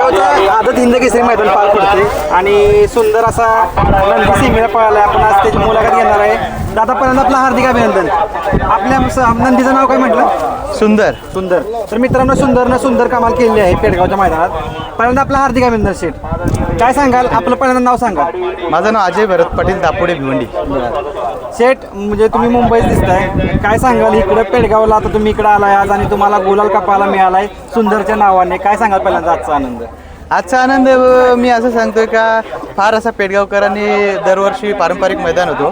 पेडगावचा आदत हिंद केसरी मैदान पार पडते आणि सुंदर असा नंदी सीमेला पळाला. आपण आज त्याची मुलाखत घेणार आहे. दादा पहिल्यांदा आपलं हार्दिक अभिनंदन. आपल्या नंदीचं नाव काय म्हटलं? सुंदर. सुंदर. तर मित्रांनो सुंदर कमाल केलेली आहे पेडगावच्या मैदानात. पहिल्यांदा आपलं हार्दिक अभिनंदन शेठ. काय सांगाल? आपलं पहिल्यांदा नाव सांगा. माझं नाव अजय भरत पाटील, दापोडे, भिवंडी. शेठ म्हणजे तुम्ही मुंबईत दिसताय, काय सांगाल इकडे पेडगावला? आता तुम्ही इकडे आलाय आज आणि तुम्हाला गुलाल कपाला मिळालाय सुंदरच्या नावाने. काय सांगाल पहिल्यांदा आजचा आनंद? आजचा आनंद मी असं सांगतोय का फार असा पेडगावकरांनी दरवर्षी पारंपरिक मैदान होतो,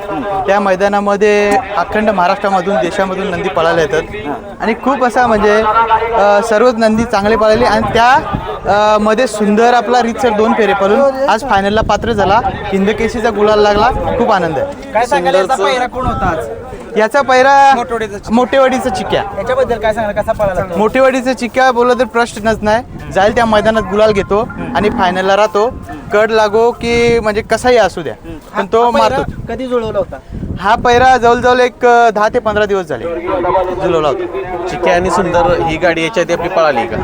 त्या मैदानामध्ये अखंड महाराष्ट्रामधून देशामधून नंदी पळायला येतात आणि खूप असा म्हणजे सर्वच नंदी चांगले पळाले आणि त्या मध्ये सुंदर आपला रीतसर 2 फेरे पळून आज फायनलला पात्र झाला. हिंदकेसरीचा गुलाल लागला. खूप आनंद आहे. काय सांगाल? याचा पहिरा कोण होता आज? याचा पैरा मोठेवाडीचा चिक्या. याच्याबद्दल काय सांगाल? कसा पळाला? मोठेवाडीचा चिक्या बोललं तर प्रश्नच नाही. जाईल त्या मैदानात गुलाल घेतो आणि फायनलला राहतो. कड लागो की म्हणजे कसाही असू द्या पण तो मारतो. कधी जुळवला होता हा पैरा जवळजवळ एक 10 ते 15 दिवस झाले जुळवला होता. चिक्या आणि सुंदर ही गाडी याच्या आधी आपली पळाली का?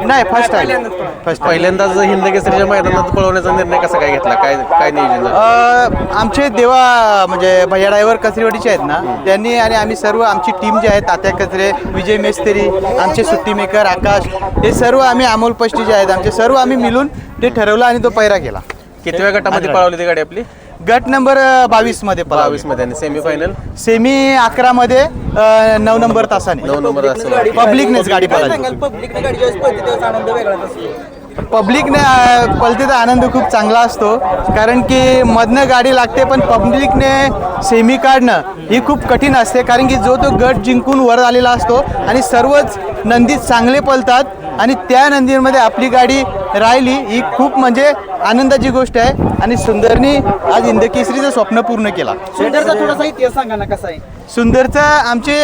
नाही, फर्स्ट टाइम. पहिल्यांदाच हिंद केसरीच्या मैदानात पळवण्याचा निर्णय कसा काय घेतला? काय नियोजन झालं? आमचे देवा म्हणजे भैया ड्रायव्हर कचरेवाडीचे आहेत ना, त्यांनी आणि आम्ही सर्व आमची टीम जी आहे, तात्या कचरे, विजय मेस्त्री, आमचे सुट्टी मेकर आकाश, हे सर्व आम्ही अमोल पष्टी जे आहेत आमचे सर्व आम्ही मिळून ते ठरवलं आणि तो पैरा केला. कितव्या गटामध्ये पळवली ती गाडी आपली? गट नंबर 22 मध्ये 22 मध्ये आणि सेमीफायनल सेमी 11 मध्ये 9 नंबर तासाने 9 नंबर असं पब्लिकनेच गाडी पळाली. पब्लिकने गाडी ज्यावेळेस पळते त्यावेळेस आनंद वेगळाच असतो. पब्लिकने पळते तर आनंद खूप चांगला असतो, कारण की मधनं गाडी लागते पण पब्लिकने सेमी काढणं ही खूप कठीण असते, कारण की जो तो गट जिंकून वर आलेला असतो आणि सर्वच नंदी चांगले पळतात आणि त्या नंदीमध्ये आपली गाडी राहिली ही खूप म्हणजे आनंदाची गोष्ट आहे. आणि सुंदरनी आज हिंदकेसरीचं स्वप्न पूर्ण केला. सुंदरचा थोडासा इतिहास सांगा ना, कसा आहे? सुंदरचा आमचे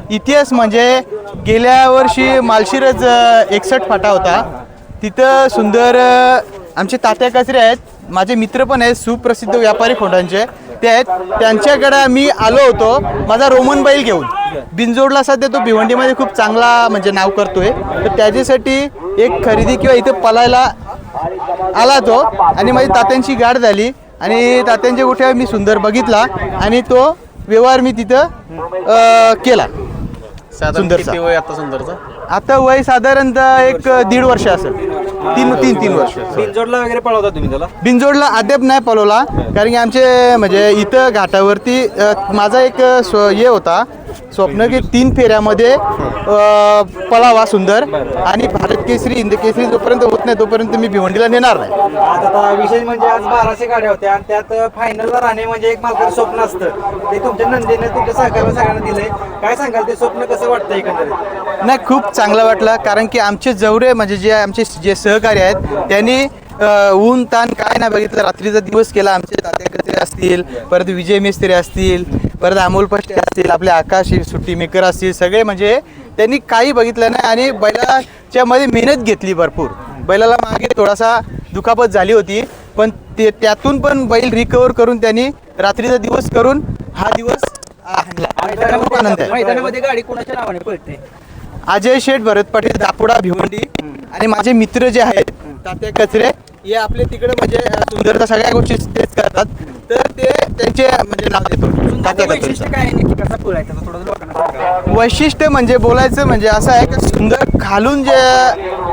इतिहास म्हणजे गेल्या वर्षी मालशिरज 61 फाटा होता, तिथं सुंदर आमचे तात्या कचरे आहेत, माझे मित्र पण आहेत, सुप्रसिद्ध व्यापारी खोंडांचे ते आहेत, त्यांच्याकडे मी आलो होतो माझा रोमन बैल घेऊन. बिनजोडला सध्या तो भिवंडीमध्ये खूप चांगला म्हणजे नाव करतोय, तर त्याच्यासाठी एक खरेदी किंवा इथं पळायला आला तो आणि माझी तात्यांची गाठ झाली आणि तात्यांच्या गोठ्यावर मी सुंदर बघितला आणि तो व्यवहार मी तिथं केला. साधारण किती वय आता सुंदरचं? आता वय साधारणतः एक 1.5 वर्ष असेल. 3 वर्ष. बिनजोडला वगैरे पळवता तुम्ही त्याला? बिनजोडला अद्याप नाही पळवला, कारण की आमचे म्हणजे इथं घाटावरती माझा एक हे होता स्वप्न की 3 फेऱ्यामध्ये पळावा सुंदर आणि भारत केसरी हिंद केसरी जोपर्यंत होत नाही तोपर्यंत मी भिवंडीला नेणार नाही. आता विशेष म्हणजे आज 1200 गाड्या होत्या आणि त्यात फायनलला राहणे म्हणजे एक मालकाचं स्वप्न असतं. ते तुमच्या नंदीने तुमच्या सहकार्याला सगळ्यांना दिलंय. काय सांगाल ते स्वप्न कसं वाटतं एकंदरीत? नाही, खूप चांगलं वाटलं, कारण की आमचे जवळे म्हणजे जे आमचे जे सहकारी आहेत त्यांनी ऊन ताण काय नाही बघितलं, रात्रीचा दिवस केला. आमचे तात्या कचरे असतील, परत विजय मेस्त्री असतील, परत अमोल पष्टे असतील, आपले आकाश सुट्टी मेकर असतील, सगळे म्हणजे त्यांनी काही बघितलं नाही आणि बैलाच्या मध्ये मेहनत घेतली भरपूर. बैलाला मागे थोडासा दुखापत झाली होती पण त्यातून पण बैल रिकवर करून त्यांनी रात्रीचा दिवस करून हा दिवस आणला. खूप आनंद आहे. मैदानामध्ये गाडी कोणाच्या नावाने पळते? अजय शेठ भरत पाटील, दापोडा, भिवंडी आणि माझे मित्र जे आहेत तात्या कचरे, हे आपले तिकडे म्हणजे सुंदरता सगळ्या गोष्टी तेच करतात, तर ते त्यांचे म्हणजे नाव देतो तात्या कचरे. काय नक्की कसा पळायचा थोडं लोकांना सांगा. वैशिष्ट्य म्हणजे बोलायचं म्हणजे असं आहे की सुंदर खालून जे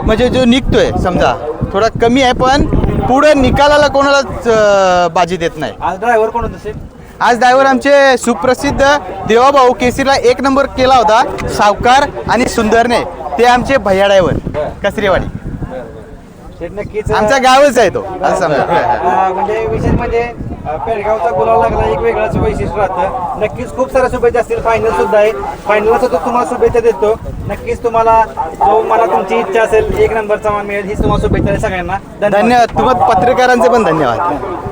म्हणजे जो निघतोय समजा थोडा कमी आहे पण पुढे निकालाला कोणालाच बाजी देत नाही. आज ड्रायव्हर कोण होते? आज ड्रायव्हर आमचे सुप्रसिद्ध देवाभाऊ केसरीला 1 नंबर केला होता सावकार आणि सुंदरने, ते आमचे भैया ड्रायव्हर कचरेवाडी. नक्कीच आमचा गावच आहे तो असं समजा. म्हणजे विशेष म्हणजे पेडगावचा गुलाल लागला एक वेगळाच वैशिष्ट्य राहतं. नक्कीच खूप साऱ्या शुभेच्छा असतील. फायनल सुद्धा आहे, फायनलला सुद्धा तुम्हाला शुभेच्छा देतो. नक्कीच तुम्हाला जो मला तुमची इच्छा असेल 1 नंबरचा मान मिळेल हीच तुम्हाला शुभेच्छा आहे सगळ्यांना. धन्यवाद. तुम्हाला पत्रकारांचे पण धन्यवाद.